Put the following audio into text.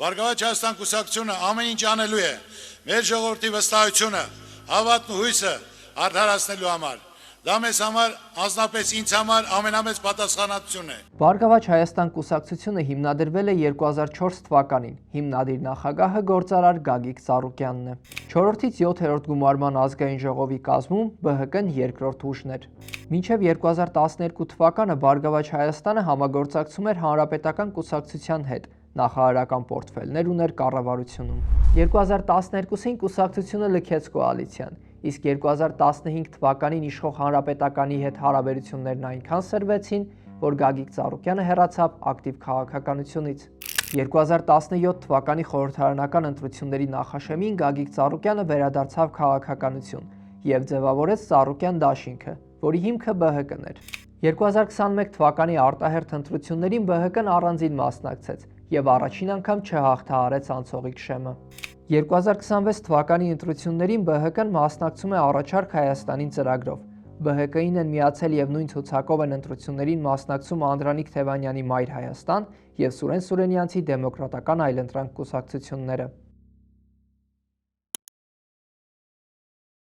Բարգավաճ Հայաստան կուսակցությունը ամեն ինչ անելու է մեր ժողովրդի վստահությունը, հավատն ու հույսը արդարացնելու համար։ Դա մեզ համար, անձնապես ինձ համար ամենամեծ պատասխանատվությունն է։ Բարգավաճ Հայաստան կուսակցությունը հիմնադրվել է 2004 թվականին։ Հիմնադիր նախագահը գործարար Գագիկ Ծառուկյանն է։ 4-ից 7-րդ գումարման ազգային ժողովի կազմում ԲՀԿ-ն երկրորդ ուժն էր։ Մինչև 2012 թվականը Բարգավաճ Հայաստանը համագործակցում էր Հանրապետական կուսակցության հետ, նախարարական պորտֆելներ ուներ կառավարությունում։ 2012-ին կուսակցությունը լքեց կոալիցիան, իսկ 2015 թվականին իշխող Հանրապետականի հետ հարաբերություններն այնքան սրվեցին, որ Գագիկ Ծառուկյանը հեռացավ ակտիվ քաղաքականությունից։ 2017 թվականի խորհրդարանական ընտրությունների նախաշեմին Գագիկ Ծառուկյանը վերադարձավ քաղաքականություն և ձևավորեց Ծառուկյան դաշինքը, որի հիմքը ԲՀԿ-ն էր։ 2021 թվականի արտահերթ ընտրություններին ԲՀԿ-ն առանձին մասնակցեց և առաջին անգամ չհաղթահարեց անցողիկ շեմը։ 2026 թվականի ընտրություններին ԲՀԿ-ն մասնակցում է Առաջարկ Հայաստանին ծրագրով։ ԲՀԿ-ին են միացել և նույն ցուցակով են ընտրություններին մասնակցում Անդրանիկ Թևանյանի Մայր Հայաստան և Սուրեն Սուրենյանցի Դեմոկրատական այլընտրանք կուսակցությունները։